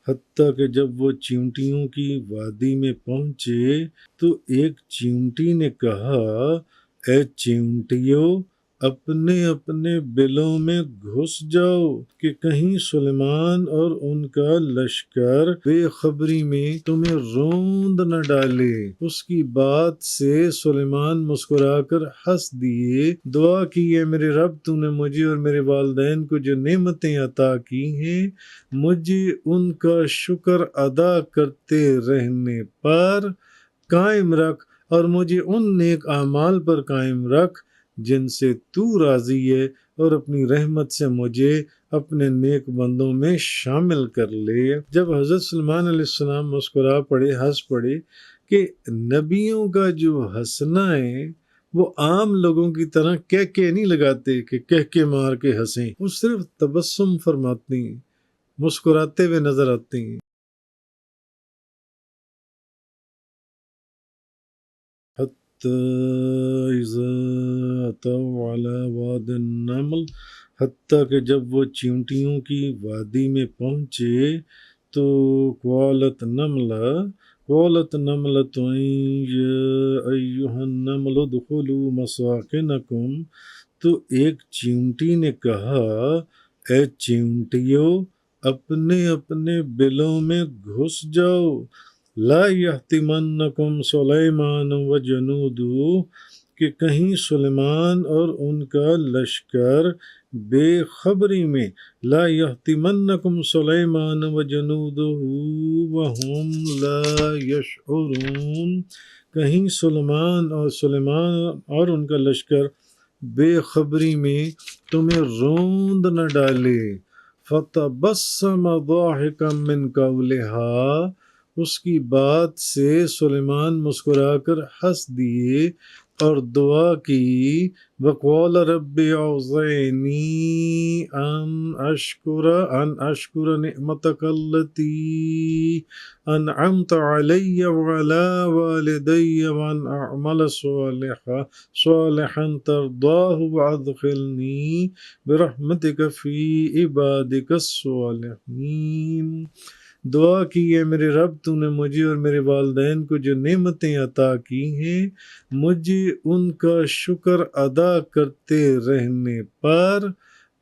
حتیٰ کہ جب وہ چیونٹیوں کی وادی میں پہنچے تو ایک چیونٹی نے کہا، اے چیونٹیوں، اپنے اپنے بلوں میں گھس جاؤ کہ کہیں سلیمان اور ان کا لشکر بے خبری میں تمہیں روند نہ ڈالے۔ اس کی بات سے سلیمان مسکرا کر ہنس دیے، دعا کی، اے میرے رب، تو نے مجھے اور میرے والدین کو جو نعمتیں عطا کی ہیں، مجھے ان کا شکر ادا کرتے رہنے پر قائم رکھ اور مجھے ان نیک اعمال پر قائم رکھ جن سے تو راضی ہے، اور اپنی رحمت سے مجھے اپنے نیک بندوں میں شامل کر لے۔ جب حضرت سلیمان علیہ السلام مسکرا پڑے، ہنس پڑے کہ نبیوں کا جو ہنسنا ہے وہ عام لوگوں کی طرح کہہ نہیں لگاتے کہ کہہ مار کے ہنسیں، وہ صرف تبسم فرماتے ہیں، مسکراتے ہوئے نظر آتے ہیں۔ اِذَا أَتَوْا عَلَى وَادِ النَّمْلِ، حتیٰ کہ جب وہ چیونٹیوں کی وادی میں پہنچے تو قالت نملة يَا أَيُّهَا النَّمْلُ ادْخُلُوا مَسَاكِنَكُمْ، تو ایک چیونٹی نے کہا، اے چیونٹیوں، اپنے اپنے بلوں میں گھس جاؤ، لا يحطمنکم سلیمان وجنودہ، کہ کہیں سلیمان اور ان کا لشکر بے خبری میں، لا يحطمنکم سلیمان وجنودہ وہم لا یشعرون، کہیں سلیمان اور ان کا لشکر بے خبری میں تمہیں روند نہ ڈالے۔ فَتَبَسَّمَ ضَاحِكًا مِّن قَوْلِهَا، اس کی بات سے سلیمان مسکرا کر ہنس دیے اور دعا کی، وَقَالَ رَبِّ أَوْزِعْنِی أَنْ أَشْكُرَ نِعْمَتَكَ الَّتِي أَنْعَمْتَ عَلَيَّ وَعَلَى وَالِدَيَّ وَأَنْ أَعْمَلَ صَالِحًا تَرْضَاهُ وَأَدْخِلْنِي بِرَحْمَتِكَ فِي عِبَادِكَ الصَّالِحِينَ۔ دعا کی، اے میرے رب، تو نے مجھے اور میرے والدین کو جو نعمتیں عطا کی ہیں، مجھے ان کا شکر ادا کرتے رہنے پر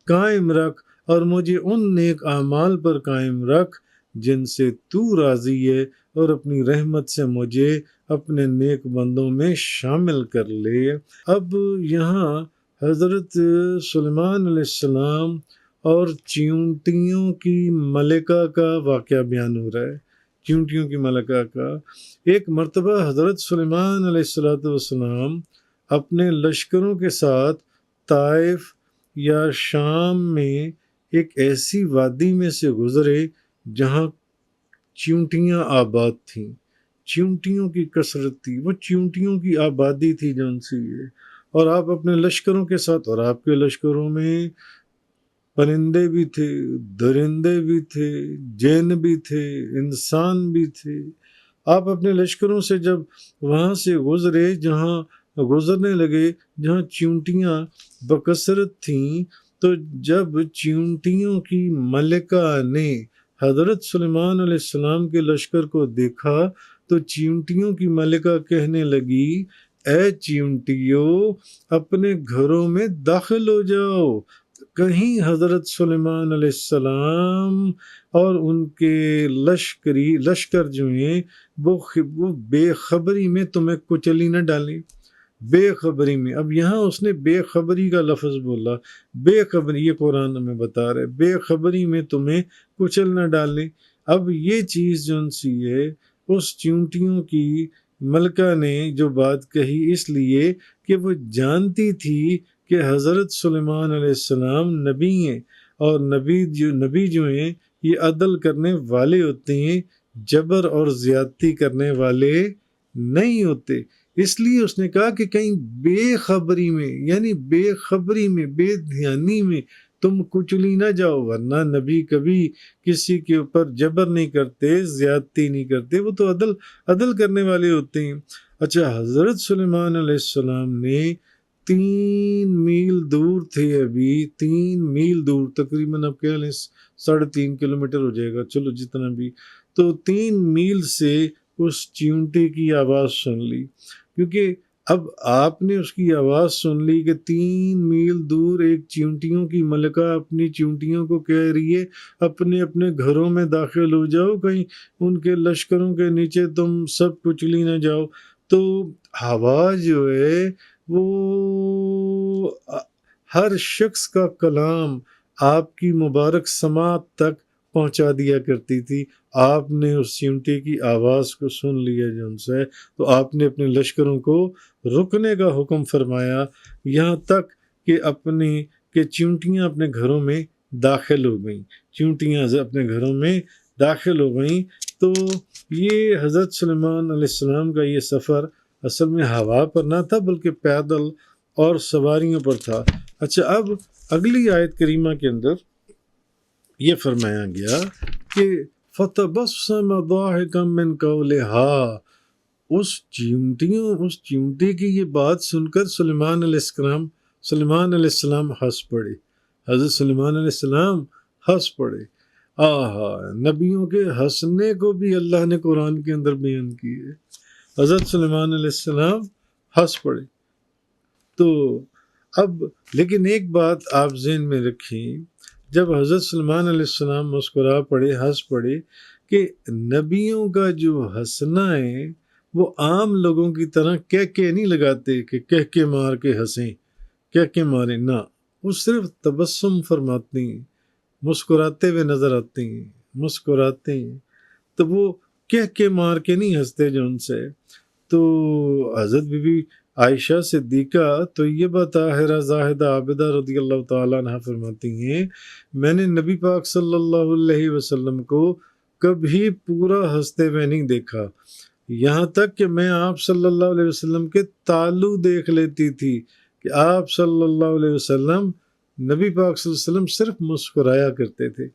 قائم رکھ اور مجھے ان نیک اعمال پر قائم رکھ جن سے تو راضی ہے، اور اپنی رحمت سے مجھے اپنے نیک بندوں میں شامل کر لے۔ اب یہاں حضرت سلیمان علیہ السلام اور چیونٹیوں کی ملکہ کا واقعہ بیان ہو رہا ہے۔ چیونٹیوں کی ملکہ کا، ایک مرتبہ حضرت سلیمان علیہ السلام اپنے لشکروں کے ساتھ طائف یا شام میں ایک ایسی وادی میں سے گزرے جہاں چیونٹیاں آباد تھیں، چیونٹیوں کی کثرت تھی، وہ چیونٹیوں کی آبادی تھی جن سے یہ، اور آپ اپنے لشکروں کے ساتھ، اور آپ کے لشکروں میں پرندے بھی تھے، درندے بھی تھے، جین بھی تھے، انسان بھی تھے۔ آپ اپنے لشکروں سے جب وہاں سے گزرنے لگے جہاں چیونٹیاں بکثرت تھیں، تو جب چیونٹیوں کی ملکہ نے حضرت سلیمان علیہ السلام کے لشکر کو دیکھا تو چیونٹیوں کی ملکہ کہنے لگی، اے چیونٹیوں، اپنے گھروں میں داخل ہو جاؤ، کہیں حضرت سلیمان علیہ السلام اور ان کے لشکر جو ہیں وہ بے خبری میں تمہیں کچلی نہ ڈالیں، بے خبری میں۔ اب یہاں اس نے بے خبری کا لفظ بولا، بے خبری، یہ قرآن ہمیں بتا رہے، بے خبری میں تمہیں کچل نہ ڈالیں۔ اب یہ چیز جو سی ہے، اس چیونٹیوں کی ملکہ نے جو بات کہی، اس لیے کہ وہ جانتی تھی کہ حضرت سلیمان علیہ السلام نبی ہیں، اور نبی جو ہیں یہ عدل کرنے والے ہوتے ہیں، جبر اور زیادتی کرنے والے نہیں ہوتے۔ اس لیے اس نے کہا کہ کہیں بے خبری میں، یعنی بے خبری میں، بے دھیانی میں تم کچلی نہ جاؤ، ورنہ نبی کبھی کسی کے اوپر جبر نہیں کرتے، زیادتی نہیں کرتے، وہ تو عدل کرنے والے ہوتے ہیں۔ اچھا، حضرت سلیمان علیہ السلام نے 3 میل دور تھے، ابھی 3 میل دور، تقریباً اب کہہ لیں 3.5 کلومیٹر ہو جائے گا، چلو جتنا بھی، تو 3 میل سے اس چیونٹے کی آواز سن لی، کیونکہ اب آپ نے اس کی آواز سن لی کہ 3 میل دور ایک چیونٹیوں کی ملکہ اپنی چیونٹیوں کو کہہ رہی ہے اپنے اپنے گھروں میں داخل ہو جاؤ، کہیں ان کے لشکروں کے نیچے تم سب کچلی نہ جاؤ۔ تو آواز جو ہے وہ ہر شخص کا کلام آپ کی مبارک سماعت تک پہنچا دیا کرتی تھی۔ آپ نے اس چیونٹے کی آواز کو سن لیا جن سے، تو آپ نے اپنے لشکروں کو رکنے کا حکم فرمایا، یہاں تک کہ چیونٹیاں اپنے گھروں میں داخل ہو گئیں، چیونٹیاں اپنے گھروں میں داخل ہو گئیں۔ تو یہ حضرت سلیمان علیہ السلام کا یہ سفر اصل میں ہوا پر نہ تھا بلکہ پیدل اور سواریوں پر تھا۔ اچھا، اب اگلی آیت کریمہ کے اندر یہ فرمایا گیا کہ فَتَبَسَّمَ ضَاحِكًا مِّن قَوْلِهَا، اس چیونٹی کی یہ بات سن کر سلیمان علیہ السلام ہنس پڑے، حضرت سلیمان علیہ السلام ہنس پڑے۔ آہا، نبیوں کے ہنسنے کو بھی اللہ نے قرآن کے اندر بیان کی ہے۔ حضرت سلیمان علیہ السلام ہنس پڑے۔ تو اب لیکن ایک بات آپ ذہن میں رکھیں، جب حضرت سلیمان علیہ السلام مسکرا پڑے، ہنس پڑے، کہ نبیوں کا جو ہنسنا ہے وہ عام لوگوں کی طرح کہہ نہیں لگاتے کہ کہہ مار کے ہنسیں، کہہ مارے، نہ، وہ صرف تبسم فرماتے ہیں، مسکراتے ہوئے نظر آتے ہیں، مسکراتے ہیں، تو وہ کہہ مار کے نہیں ہنستے جو ان سے۔ تو حضرت بی بی عائشہ صدیقہ طیبہ طاہرہ زاہدہ عابدہ رضی اللہ تعالیٰ عنہ فرماتی ہیں، میں نے نبی پاک صلی اللہ علیہ وسلم کو کبھی پورا ہنستے ہوئے نہیں دیکھا، یہاں تک کہ میں آپ صلی اللہ علیہ وسلم کے تالو دیکھ لیتی تھی کہ آپ صلی اللہ علیہ وسلم، نبی پاک صلی اللہ علیہ وسلم صرف مسکرایا کرتے تھے،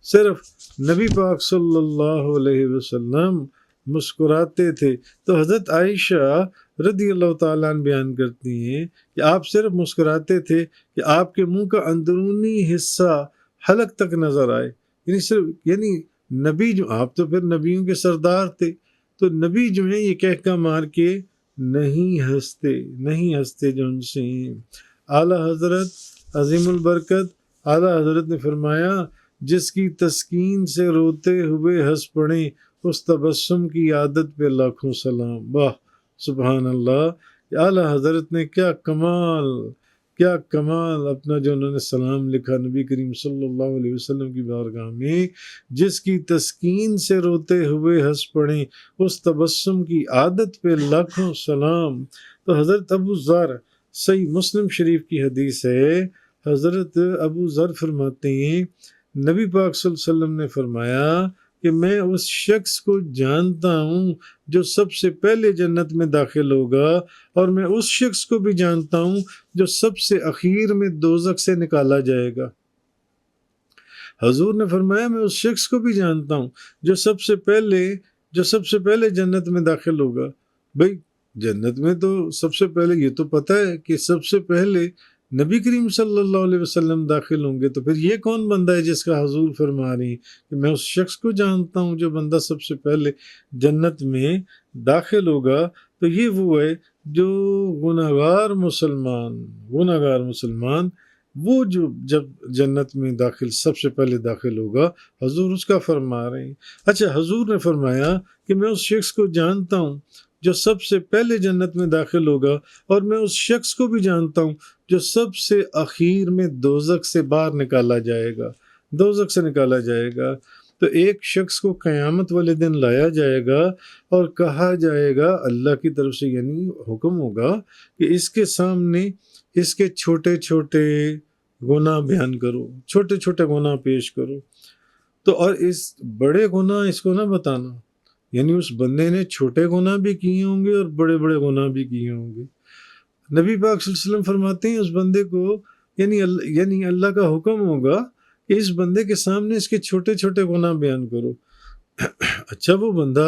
صرف نبی پاک صلی اللہ علیہ وسلم مسکراتے تھے۔ تو حضرت عائشہ رضی اللہ تعالیٰ عنہ بیان کرتی ہیں کہ آپ صرف مسکراتے تھے کہ آپ کے منہ کا اندرونی حصہ حلق تک نظر آئے، یعنی نبی جو، آپ تو پھر نبیوں کے سردار تھے، تو نبی جو ہیں یہ کہہ مار کے نہیں ہنستے جو ان سے ہیں۔ اعلیٰ حضرت عظیم البرکت اعلیٰ حضرت نے فرمایا، جس کی تسکین سے روتے ہوئے ہنس پڑیں، اس تبسم کی عادت پہ لاکھوں سلام۔ واہ سبحان اللہ، اعلیٰ حضرت نے کیا کمال اپنا جو انہوں نے سلام لکھا نبی کریم صلی اللہ علیہ وسلم کی بارگاہ میں، جس کی تسکین سے روتے ہوئے ہنس پڑیں، اس تبسم کی عادت پہ لاکھوں سلام۔ تو حضرت ابو ذر، صحیح مسلم شریف کی حدیث ہے، حضرت ابو ذر فرماتے ہیں نبی پاک صلی اللہ علیہ وسلم نے فرمایا کہ میں اس شخص کو جانتا ہوں جو سب سے پہلے جنت میں داخل ہوگا، اور میں اس شخص کو بھی جانتا ہوں جو سب سے اخیر میں دوزخ سے نکالا جائے گا۔ حضور نے فرمایا میں اس شخص کو بھی جانتا ہوں جو سب سے پہلے جنت میں داخل ہوگا۔ بھئی جنت میں تو سب سے پہلے یہ تو پتہ ہے کہ سب سے پہلے نبی کریم صلی اللہ علیہ وسلم داخل ہوں گے، تو پھر یہ کون بندہ ہے جس کا حضور فرما رہی کہ میں اس شخص کو جانتا ہوں جو بندہ سب سے پہلے جنت میں داخل ہوگا؟ تو یہ وہ ہے جو گناہگار مسلمان وہ جو جب جنت میں سب سے پہلے داخل ہوگا، حضور اس کا فرما رہے ہیں۔ اچھا، حضور نے فرمایا کہ میں اس شخص کو جانتا ہوں جو سب سے پہلے جنت میں داخل ہوگا، اور میں اس شخص کو بھی جانتا ہوں جو سب سے اخیر میں دوزخ سے باہر نکالا جائے گا۔ تو ایک شخص کو قیامت والے دن لایا جائے گا اور کہا جائے گا، اللہ کی طرف سے یعنی حکم ہوگا کہ اس کے سامنے اس کے چھوٹے چھوٹے گناہ بیان کرو، چھوٹے چھوٹے گناہ پیش کرو، تو اور اس بڑے گناہ اس کو نہ بتانا، یعنی اس بندے نے چھوٹے گناہ بھی کیے ہوں گے اور بڑے بڑے گناہ بھی کیے ہوں گے۔ نبی پاک صلی اللہ علیہ وسلم فرماتے ہیں اس بندے کو یعنی اللہ کا حکم ہوگا کہ اس بندے کے سامنے اس کے چھوٹے چھوٹے گناہ بیان کرو۔ اچھا، وہ بندہ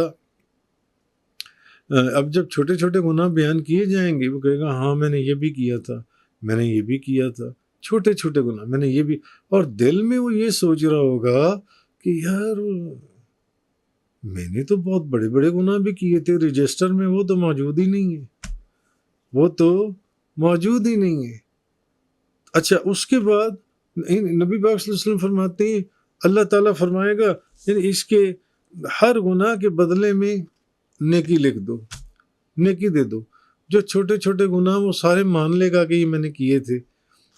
اب جب چھوٹے چھوٹے گناہ بیان کیے جائیں گے، وہ کہے گا ہاں میں نے یہ بھی کیا تھا، چھوٹے چھوٹے گناہ میں نے یہ بھی، اور دل میں وہ یہ سوچ رہا ہوگا کہ یار میں نے تو بہت بڑے بڑے گناہ بھی کیے تھے، رجسٹر میں وہ تو موجود ہی نہیں ہے، وہ تو موجود ہی نہیں ہے۔ اچھا اس کے بعد نبی پاک صلی اللہ علیہ وسلم فرماتے ہیں اللہ تعالیٰ فرمائے گا یعنی اس کے ہر گناہ کے بدلے میں نیکی لکھ دو، نیکی دے دو۔ جو چھوٹے چھوٹے گناہ وہ سارے مان لے گا کہ یہ میں نے کیے تھے،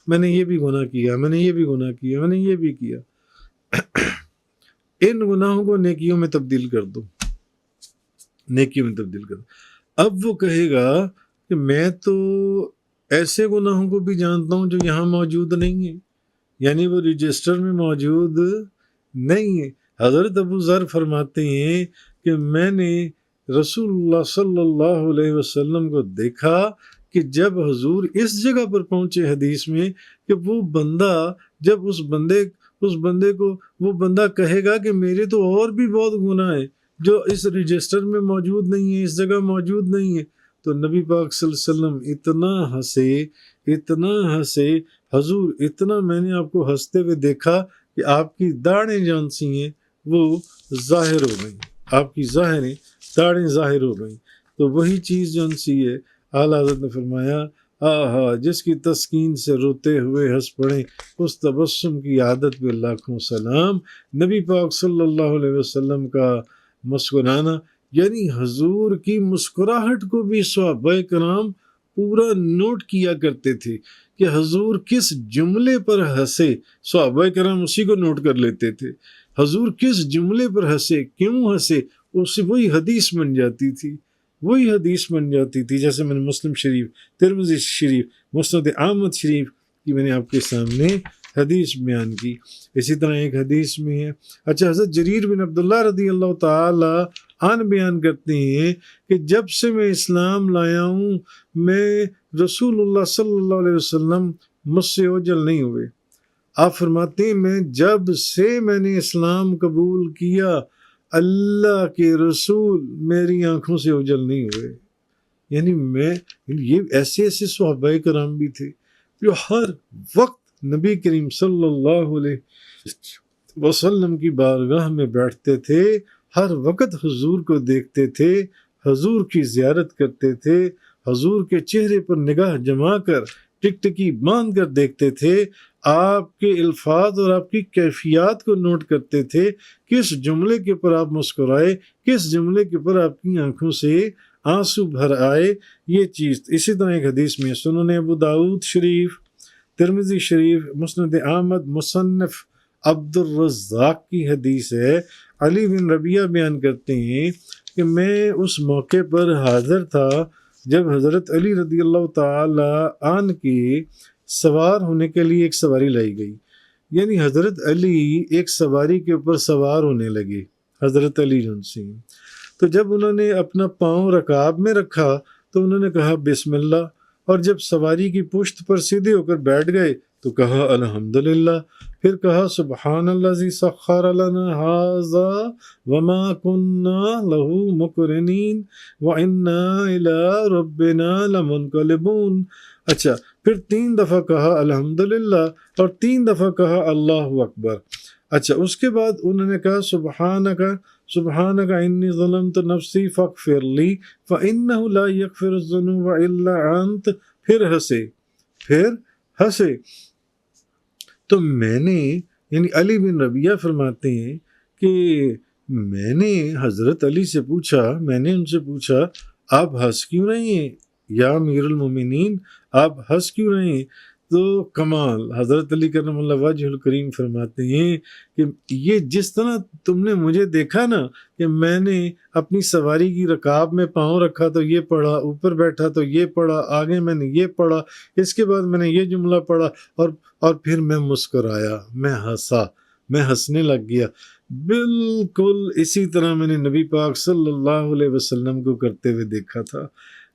میں نے یہ بھی گناہ کیا، میں نے یہ بھی گناہ کیا، میں نے یہ بھی کیا۔ ان گناہوں کو نیکیوں میں تبدیل کر دو، نیکیوں میں تبدیل کر دو۔ اب وہ کہے گا کہ میں تو ایسے گناہوں کو بھی جانتا ہوں جو یہاں موجود نہیں ہیں، یعنی وہ رجسٹر میں موجود نہیں ہے۔ حضرت ابو ذر فرماتے ہیں کہ میں نے رسول اللہ صلی اللہ علیہ وسلم کو دیکھا کہ جب حضور اس جگہ پر پہنچے حدیث میں کہ وہ بندہ جب اس بندے کو وہ بندہ کہے گا کہ میرے تو اور بھی بہت گناہ ہیں جو اس رجسٹر میں موجود نہیں ہیں، اس جگہ موجود نہیں ہیں، تو نبی پاک صلی اللہ علیہ وسلم اتنا ہنسے، حضور اتنا میں نے آپ کو ہنستے ہوئے دیکھا کہ آپ کی داڑھیں جون سی ہیں وہ ظاہر ہو گئیں، آپ کی داڑھیں ظاہر ہو گئیں۔ تو وہی چیز جون سی ہے اعلیٰ حضرت نے فرمایا جس کی تسکین سے روتے ہوئے ہنس پڑیں اس تبسم کی عادت پہ لاکھوں سلام۔ نبی پاک صلی اللہ علیہ وسلم کا مسکرانا، یعنی حضور کی مسکراہٹ کو بھی صحابہ کرام پورا نوٹ کیا کرتے تھے کہ حضور کس جملے پر ہنسے، صحابہ کرام اسی کو نوٹ کر لیتے تھے، حضور کس جملے پر ہنسے، کیوں ہنسے، اس سے وہی حدیث بن جاتی تھی، جیسے میں نے مسلم شریف، ترمذی شریف، مسند احمد شریف کی میں نے آپ کے سامنے حدیث بیان کی۔ اسی طرح ایک حدیث میں ہے، اچھا حضرت جریر بن عبداللہ رضی اللہ تعالی عنہ بیان کرتے ہیں کہ جب سے میں اسلام لایا ہوں میں رسول اللہ صلی اللہ علیہ وسلم مجھ سے اوجل نہیں ہوئے۔ آپ فرماتے ہیں میں جب سے میں نے اسلام قبول کیا اللہ کے رسول میری آنکھوں سے اوجل نہیں ہوئے۔ یعنی یہ ایسے صحابہ کرام بھی تھے جو ہر وقت نبی کریم صلی اللہ علیہ وسلم کی بارگاہ میں بیٹھتے تھے، ہر وقت حضور کو دیکھتے تھے، حضور کی زیارت کرتے تھے، حضور کے چہرے پر نگاہ جما کر ٹکٹکی باندھ کر دیکھتے تھے، آپ کے الفاظ اور آپ کی کیفیات کو نوٹ کرتے تھے، کس جملے کے پر آپ مسکرائے، کس جملے کے پر آپ کی آنکھوں سے آنسو بھر آئے، یہ چیز۔ اسی طرح ایک حدیث میں سنن ابو داؤد شریف، ترمذی شریف، مسند احمد، مصنف عبد الرزاق کی حدیث ہے، علی بن ربیعہ بیان کرتے ہیں کہ میں اس موقع پر حاضر تھا جب حضرت علی رضی اللہ تعالی عنہ کی سوار ہونے کے لیے ایک سواری لائی گئی، یعنی حضرت علی ایک سواری کے اوپر سوار ہونے لگے، حضرت علی جن سے، تو جب انہوں نے اپنا پاؤں رکاب میں رکھا تو انہوں نے کہا بسم اللہ، اور جب سواری کی پشت پر سیدھے ہو کر بیٹھ گئے تو کہا الحمدللہ، پھر کہا سبحان الذی سخر لنا ھذا وما كنا له مقرنین وانا الی ربنا لمنقلبون۔ اچھا پھر 3 دفعہ کہا الحمدللہ اور 3 دفعہ کہا اللہ اکبر۔ اچھا اس کے بعد انہوں نے کہا سبحانک انی ظلمت نفسی فاغفر لی فانہ لا یغفر الذنوب الا انت، پھر ہنسے۔ تو میں نے یعنی علی بن ربیعہ فرماتے ہیں کہ میں نے حضرت علی سے پوچھا، میں نے ان سے پوچھا آپ ہنس کیوں رہے ہیں یا امیر المومنین، آپ ہنس کیوں رہے ہیں؟ تو کمال حضرت علی کرم اللہ وجہ الکریم فرماتے ہیں کہ یہ جس طرح تم نے مجھے دیکھا نا کہ میں نے اپنی سواری کی رکاب میں پاؤں رکھا تو یہ پڑھا، اوپر بیٹھا تو یہ پڑھا، آگے میں نے یہ پڑھا، اس کے بعد میں نے یہ جملہ پڑھا اور پھر میں مسکرایا، میں ہنسنے لگ گیا، بالکل اسی طرح میں نے نبی پاک صلی اللہ علیہ وسلم کو کرتے ہوئے دیکھا تھا۔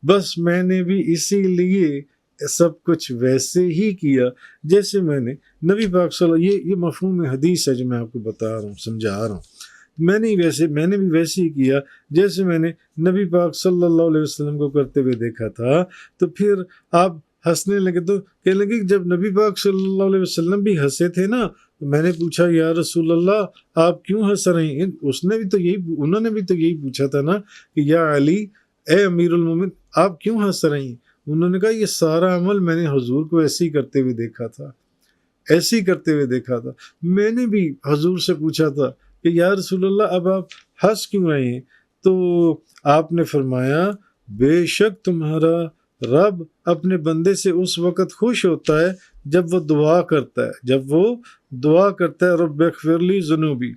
بس میں نے بھی اسی لیے سب کچھ ویسے ہی کیا جیسے میں نے نبی پاک صلی اللہ، یہ مفہوم حدیث ہے جو میں آپ کو بتا رہا ہوں، سمجھا رہا ہوں، میں نے بھی ویسے ہی کیا جیسے میں نے نبی پاک صلی اللہ علیہ وسلم کو کرتے ہوئے دیکھا تھا۔ تو پھر آپ ہنسنے لگے تو کہنے لگے کہ جب نبی پاک صلی اللہ علیہ وسلم بھی ہنسے تھے نا تو میں نے پوچھا یا رسول اللہ آپ کیوں ہنس رہے ہیں؟ انہوں نے بھی تو یہی پوچھا تھا نا کہ یا علی اے امیر المومن آپ کیوں ہنس رہے ہیں؟ انہوں نے کہا یہ سارا عمل میں نے حضور کو ایسے ہی کرتے ہوئے دیکھا تھا، ایسے ہی کرتے ہوئے دیکھا تھا۔ میں نے بھی حضور سے پوچھا تھا کہ یا رسول اللہ اب آپ ہنس کیوں رہے ہیں؟ تو آپ نے فرمایا بے شک تمہارا رب اپنے بندے سے اس وقت خوش ہوتا ہے جب وہ دعا کرتا ہے رب اغفر لی ذنوبی،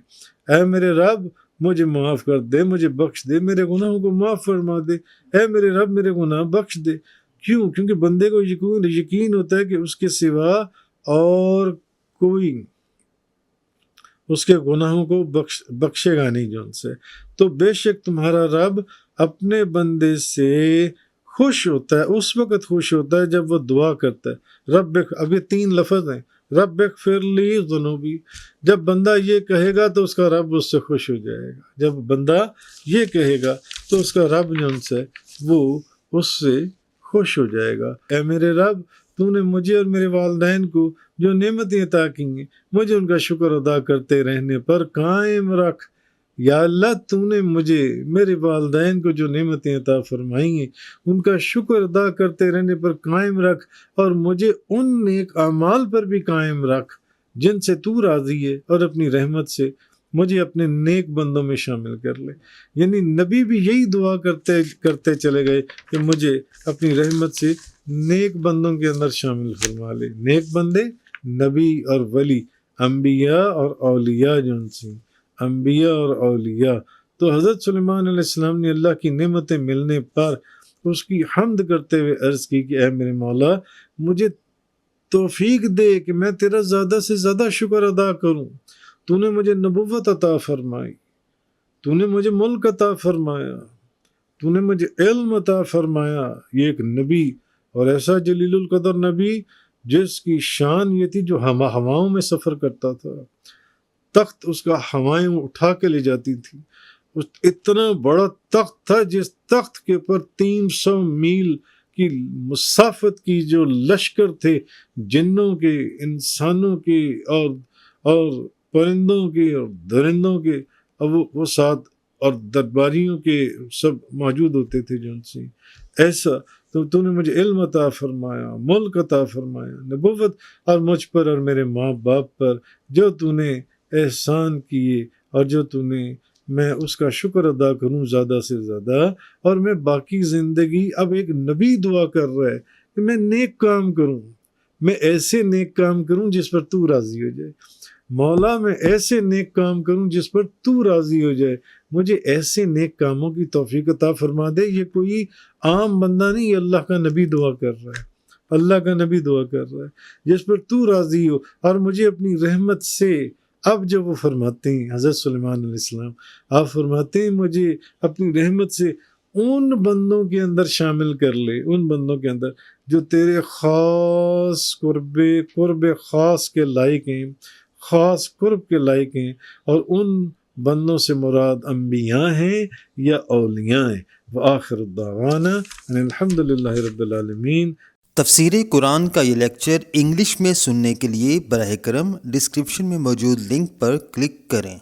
اے میرے رب مجھے معاف کر دے، مجھے بخش دے، میرے گناہوں کو معاف فرما دے، اے میرے رب میرے گناہ بخش دے۔ کیوں؟ کیونکہ بندے کو یقین ہوتا ہے کہ اس کے سوا اور کوئی اس کے گناہوں کو بخشے گا نہیں جو ان سے۔ تو بے شک تمہارا رب اپنے بندے سے خوش ہوتا ہے، اس وقت خوش ہوتا ہے جب وہ دعا کرتا ہے رب اب یہ 3 لفظ ہیں، رب اغفر لی ذنوبی۔ جب بندہ یہ کہے گا تو اس کا رب اس سے خوش ہو جائے گا، جب بندہ یہ کہے گا تو اس کا رب جو ان سے وہ اس سے خوش ہو جائے گا۔ اے میرے رب تو نے مجھے اور میرے والدین کو جو نعمتیں عطا کی ہیں مجھے ان کا شکر ادا کرتے رہنے پر قائم رکھ۔ یا اللہ تو نے مجھے میرے والدین کو جو نعمتیں عطا فرمائی ہیں ان کا شکر ادا کرتے رہنے پر قائم رکھ، اور مجھے ان نیک اعمال پر بھی قائم رکھ جن سے تو راضی ہے، اور اپنی رحمت سے مجھے اپنے نیک بندوں میں شامل کر لے۔ یعنی نبی بھی یہی دعا کرتے چلے گئے کہ مجھے اپنی رحمت سے نیک بندوں کے اندر شامل فرما لے۔ نیک بندے نبی اور ولی، انبیاء اور اولیاء جو ان سے انبیاء اور اولیاء۔ تو حضرت سلیمان علیہ السلام نے اللہ کی نعمتیں ملنے پر اس کی حمد کرتے ہوئے عرض کی کہ اے میرے مولا مجھے توفیق دے کہ میں تیرا زیادہ سے زیادہ شکر ادا کروں۔ تو نے مجھے نبوت عطا فرمائی، تو نے مجھے ملک عطا فرمایا، تو نے مجھے علم عطا فرمایا۔ یہ ایک نبی اور ایسا جلیل القدر نبی جس کی شان یہ تھی جو ہواؤں میں سفر کرتا تھا، تخت اس کا ہوائیں اٹھا کے لے جاتی تھی۔ اتنا بڑا تخت تھا جس تخت کے اوپر 300 میل کی مسافت کی جو لشکر تھے، جنوں کے، انسانوں کے اور پرندوں کے اور درندوں کے، اور وہ ساتھ اور درباریوں کے سب موجود ہوتے تھے جو ان سے ایسا۔ تو نے مجھے علم عطا فرمایا، ملک عطا فرمایا، نبوت، اور مجھ پر اور میرے ماں باپ پر جو تو نے احسان کیے، اور جو تو نے میں اس کا شکر ادا کروں زیادہ سے زیادہ۔ اور میں باقی زندگی، اب ایک نبی دعا کر رہا ہے کہ میں نیک کام کروں، میں ایسے نیک کام کروں جس پر تو راضی ہو جائے۔ مولا میں ایسے نیک کام کروں جس پر تو راضی ہو جائے، مجھے ایسے نیک کاموں کی توفیق عطا فرما دے۔ یہ کوئی عام بندہ نہیں، اللہ کا نبی دعا کر رہا ہے، اللہ کا نبی دعا کر رہا ہے جس پر تو راضی ہو، اور مجھے اپنی رحمت سے۔ اب جو وہ فرماتے ہیں حضرت سلیمان علیہ السلام، آپ فرماتے ہیں مجھے اپنی رحمت سے ان بندوں کے اندر شامل کر لے، ان بندوں کے اندر جو تیرے خاص قرب خاص کے لائق ہیں، خاص قرب کے لائق ہیں، اور ان بندوں سے مراد انبیاء ہیں یا اولیاء ہیں۔ وآخر الدعوانا ان الحمد للہ رب العالمین۔ تفسیر قرآن کا یہ لیکچر انگلش میں سننے کے لیے براہ کرم ڈسکرپشن میں موجود لنک پر کلک کریں۔